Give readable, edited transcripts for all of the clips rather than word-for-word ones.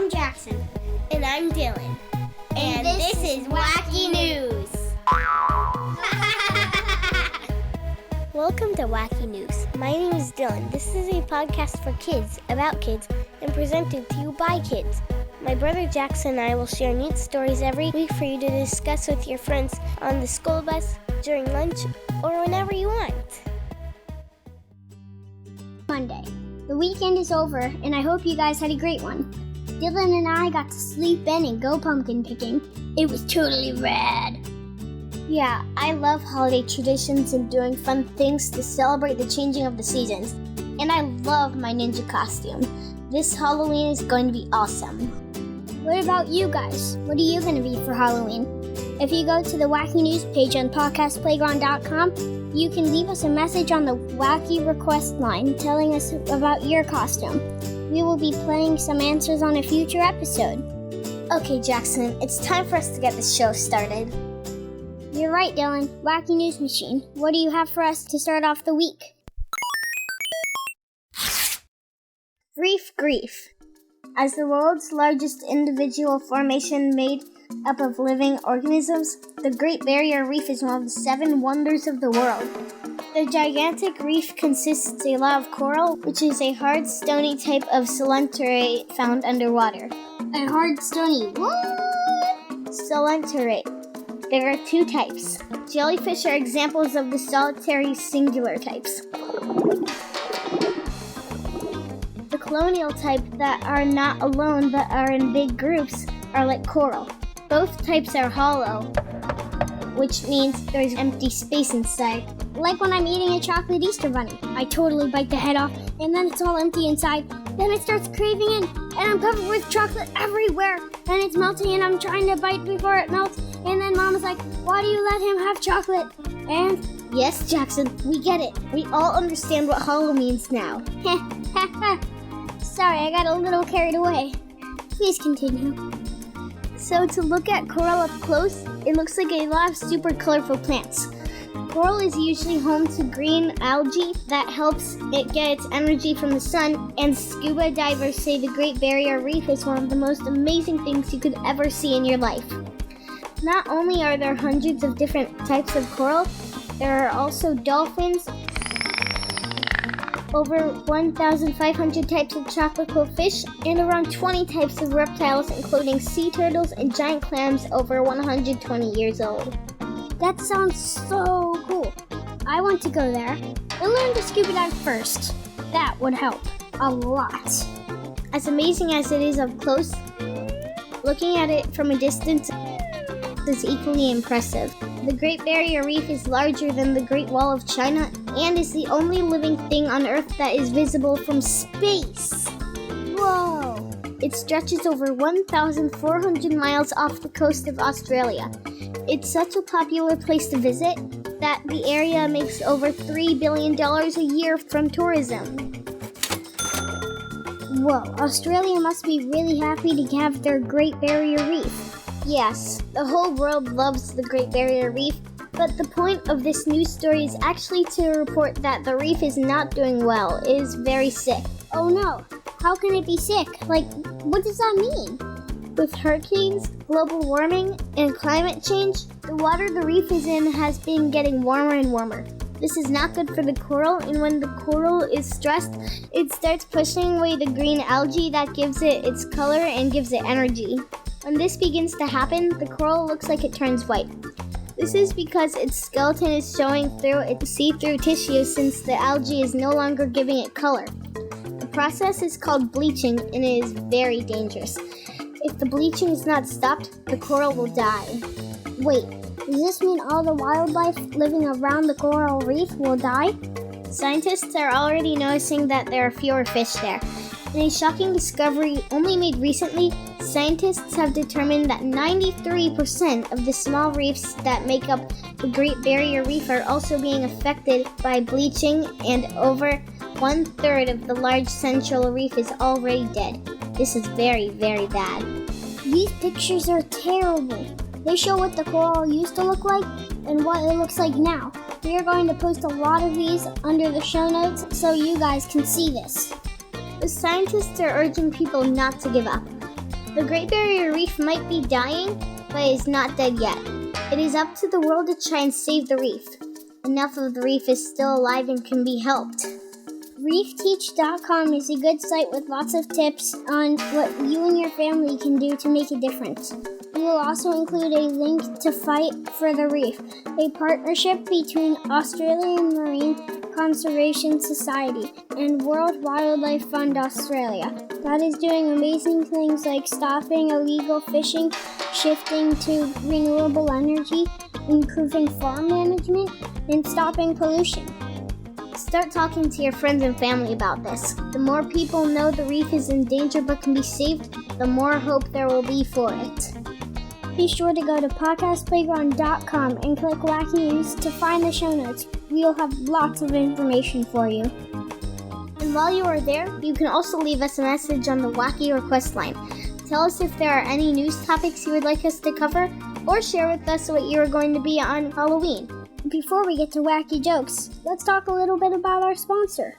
I'm Jaxon. And I'm Dylan. And this is Wacky News. Welcome to Wacky News. My name is Dylan. This is a podcast for kids, about kids, and presented to you by kids. My brother Jaxon and I will share neat stories every week for you to discuss with your friends on the school bus, during lunch, or whenever you want. Monday. The weekend is over, and I hope you guys had a great one. Dylan and I got to sleep in and go pumpkin picking. It was totally rad. Yeah, I love holiday traditions and doing fun things to celebrate the changing of the seasons. And I love my ninja costume. This Halloween is going to be awesome. What about you guys? What are you going to be for Halloween? If you go to the Wacky News page on podcastplayground.com, you can leave us a message on the Wacky request line telling us about your costume. We will be playing some answers on a future episode. Okay, Jaxon, it's time for us to get this show started. You're right, Dylan. Wacky News Machine. What do you have for us to start off the week? Reef Grief. As the world's largest individual formation made up of living organisms, the Great Barrier Reef is one of the 7 wonders of the world. The gigantic reef consists a lot of coral, which is a hard, stony type of coelenterate found underwater. A hard, stony what? Coelenterate. There are 2 types. Jellyfish are examples of the solitary singular types. The colonial type that are not alone but are in big groups are like coral. Both types are hollow, which means there's empty space inside. Like when I'm eating a chocolate Easter bunny. I totally bite the head off, and then it's all empty inside. Then it starts caving in, and I'm covered with chocolate everywhere. And it's melting, and I'm trying to bite before it melts. And then Mama's like, why do you let him have chocolate? And yes, Jaxon, we get it. We all understand what hollow means now. Sorry, I got a little carried away. Please continue. So to look at coral up close, it looks like a lot of super colorful plants. Coral is usually home to green algae that helps it get its energy from the sun, and scuba divers say the Great Barrier Reef is one of the most amazing things you could ever see in your life. Not only are there hundreds of different types of coral, there are also dolphins, over 1,500 types of tropical fish, and around 20 types of reptiles, including sea turtles and giant clams over 120 years old. That sounds so cool. I want to go there and learn to scuba dive first. That would help a lot. As amazing as it is up close, looking at it from a distance is equally impressive. The Great Barrier Reef is larger than the Great Wall of China and is the only living thing on Earth that is visible from space. Whoa! It stretches over 1,400 miles off the coast of Australia. It's such a popular place to visit that the area makes over $3 billion a year from tourism. Whoa, Australia must be really happy to have their Great Barrier Reef. Yes, the whole world loves the Great Barrier Reef, but the point of this news story is actually to report that the reef is not doing well. It is very sick. Oh no, how can it be sick? Like, what does that mean? With hurricanes, global warming, and climate change, the water the reef is in has been getting warmer and warmer. This is not good for the coral, and when the coral is stressed, it starts pushing away the green algae that gives it its color and gives it energy. When this begins to happen, the coral looks like it turns white. This is because its skeleton is showing through its see-through tissue since the algae is no longer giving it color. The process is called bleaching, and it is very dangerous. If the bleaching is not stopped, the coral will die. Wait, does this mean all the wildlife living around the coral reef will die? Scientists are already noticing that there are fewer fish there. In a shocking discovery only made recently, scientists have determined that 93% of the small reefs that make up the Great Barrier Reef are also being affected by bleaching, and over 1/3 of the large central reef is already dead. This is very, very bad. These pictures are terrible. They show what the coral used to look like and what it looks like now. We are going to post a lot of these under the show notes so you guys can see this. The scientists are urging people not to give up. The Great Barrier Reef might be dying, but it is not dead yet. It is up to the world to try and save the reef. Enough of the reef is still alive and can be helped. ReefTeach.com is a good site with lots of tips on what you and your family can do to make a difference. We will also include a link to Fight for the Reef, a partnership between Australian Marine Conservation Society and World Wildlife Fund Australia that is doing amazing things like stopping illegal fishing, shifting to renewable energy, improving farm management, and stopping pollution. Start talking to your friends and family about this. The more people know the reef is in danger but can be saved, the more hope there will be for it. Be sure to go to podcastplayground.com and click Wacky News to find the show notes. We'll have lots of information for you. And while you are there, you can also leave us a message on the Wacky request line. Tell us if there are any news topics you would like us to cover, or share with us what you are going to be on Halloween. Before we get to wacky jokes, let's talk a little bit about our sponsor.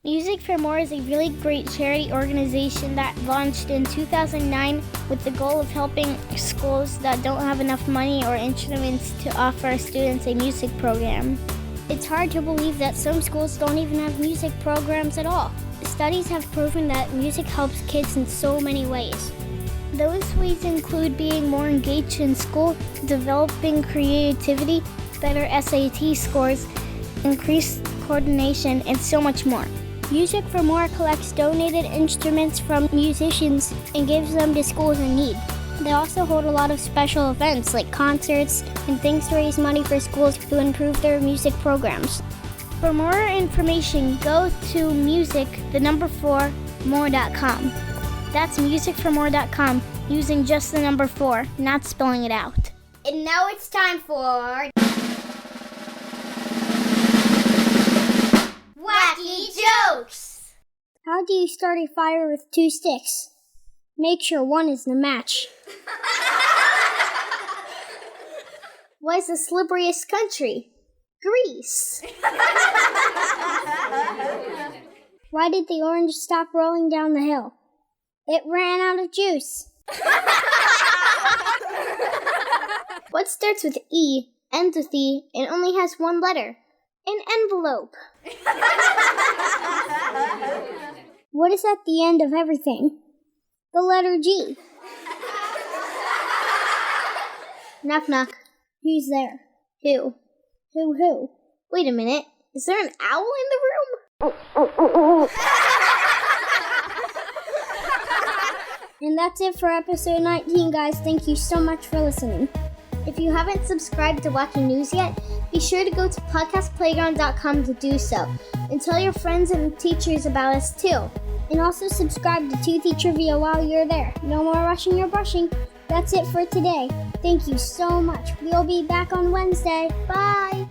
Music for More is a really great charity organization that launched in 2009 with the goal of helping schools that don't have enough money or instruments to offer students a music program. It's hard to believe that some schools don't even have music programs at all. Studies have proven that music helps kids in so many ways. Those ways include being more engaged in school, developing creativity, better SAT scores, increased coordination, and so much more. Music for More collects donated instruments from musicians and gives them to schools in need. They also hold a lot of special events like concerts and things to raise money for schools to improve their music programs. For more information, go to music4more.com. That's musicformore.com, using just the number 4, not spelling it out. And now it's time for Wacky Jokes! How do you start a fire with 2 sticks? Make sure one is the match. What is the slipperiest country? Greece. Why did the orange stop rolling down the hill? It ran out of juice. What starts with E, ends with E, and only has one letter? An envelope. What is at the end of everything? The letter G. Knock knock. Who's there? Who? Who? Wait a minute. Is there an owl in the room? And that's it for episode 19, guys. Thank you so much for listening. If you haven't subscribed to Wacky News yet, be sure to go to podcastplayground.com to do so. And tell your friends and teachers about us too. And also subscribe to Toothy Trivia while you're there. No more rushing or brushing. That's it for today. Thank you so much. We'll be back on Wednesday. Bye!